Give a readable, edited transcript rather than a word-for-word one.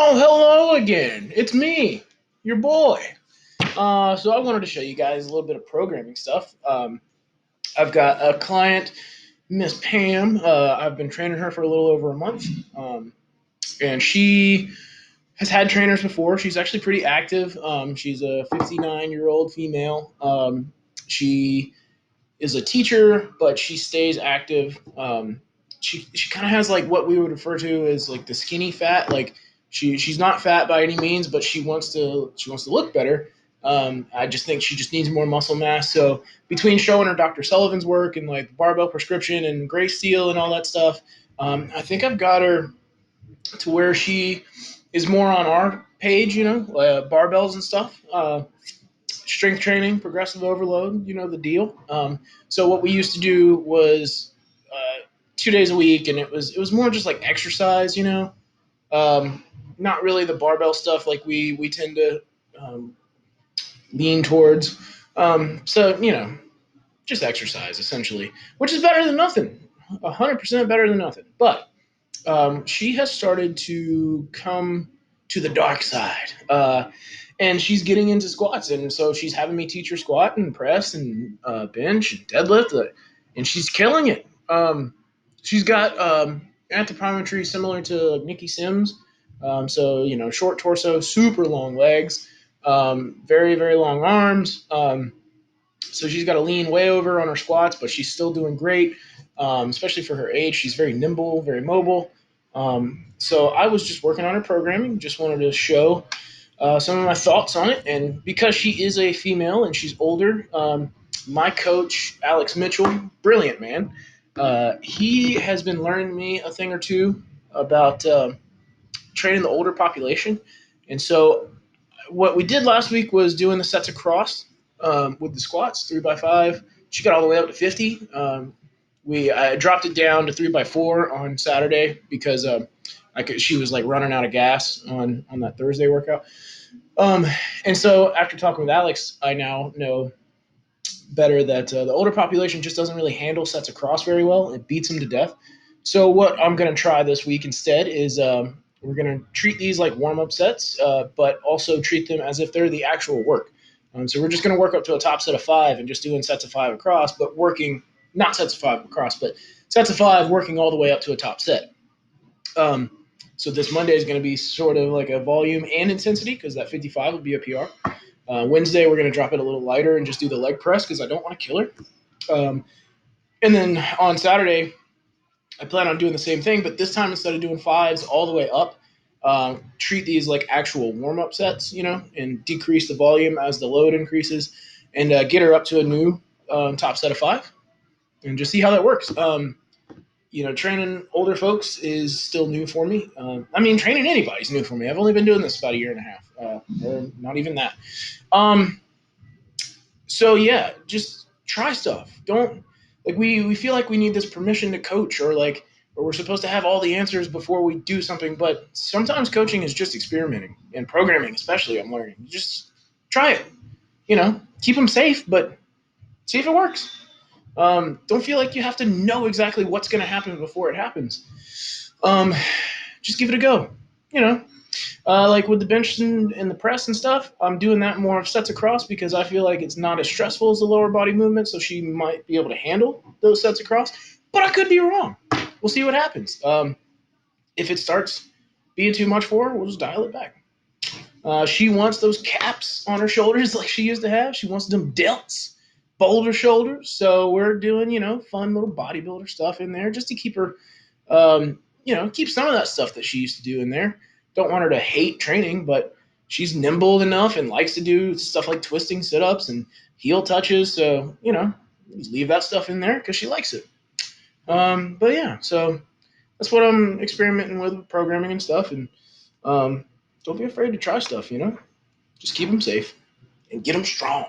Oh, hello again. It's me, your boy. So I wanted to show you guys a little bit of programming stuff. I've got a client, Miss Pam. I've been training her for a little over a month, and she has had trainers before. She's actually pretty active. She's a 59-year-old female. She is a teacher, but she stays active. She kind of has like what we would refer to as like the skinny fat. Like she's not fat by any means, but she wants to look better. I just think she just needs more muscle mass. So between showing her Dr. Sullivan's work and like barbell prescription and gray steel and all that stuff, I think I've got her to where she is more on our page, barbells and stuff. Strength training, progressive overload, you know the deal. So what we used to do was 2 days a week, and it was more just like exercise, not really the barbell stuff like we tend to um, lean towards. So just exercise essentially, which is better than nothing, 100% better than nothing. But she has started to come to the dark side. And she's getting into squats, and so she's having me teach her squat and press and bench and deadlift, and she's killing it. She's got anthropometry similar to Nikki Sims, so short torso, super long legs, very very long arms. So she's got to lean way over on her squats, but she's still doing great, especially for her age. She's very nimble, very mobile. So I was just working on her programming, just wanted to show some of my thoughts on it. And because she is a female and she's older, my coach, Alex Mitchell, brilliant man, he has been learning me a thing or two about training the older population. And so what we did last week was doing the sets across with the squats, 3x5. She got all the way up to 50. I dropped it down to 3x4 on Saturday because she was like running out of gas on that Thursday workout. Um, and so after talking with Alex, I now know better that the older population just doesn't really handle sets across very well. It beats them to death. So what I'm going to try this week instead is we're going to treat these like warm-up sets, but also treat them as if they're the actual work. So we're just going to work up to a top set of 5 and just doing sets of 5 across, but working not sets of 5 across, but sets of 5 working all the way up to a top set. So this Monday is going to be sort of like a volume and intensity because that 55 will be a PR. Wednesday, we're going to drop it a little lighter and just do the leg press because I don't want to kill her. And then on Saturday, I plan on doing the same thing, but this time instead of doing 5s all the way up, treat these like actual warm-up sets, and decrease the volume as the load increases and get her up to a new top set of 5 and just see how that works. Training older folks is still new for me. Training anybody's new for me. I've only been doing this about a year and a half, or not even that. So yeah, just try stuff. Don't like we feel like we need this permission to coach or we're supposed to have all the answers before we do something. But sometimes coaching is just experimenting and programming, especially. I'm learning. Just try it. Keep them safe, but see if it works. Don't feel like you have to know exactly what's going to happen before it happens. Just give it a go. Like with the bench and the press and stuff, I'm doing that more of sets across because I feel like it's not as stressful as the lower body movement, so she might be able to handle those sets across. But I could be wrong. We'll see what happens. If it starts being too much for her, we'll just dial it back. She wants those caps on her shoulders like she used to have. She wants them delts, boulder shoulders. So we're doing, fun little bodybuilder stuff in there just to keep her, keep some of that stuff that she used to do in there. Don't want her to hate training, but she's nimble enough and likes to do stuff like twisting sit-ups and heel touches. So, just leave that stuff in there because she likes it. But yeah, so that's what I'm experimenting with programming and stuff. And don't be afraid to try stuff, just keep them safe and get them strong.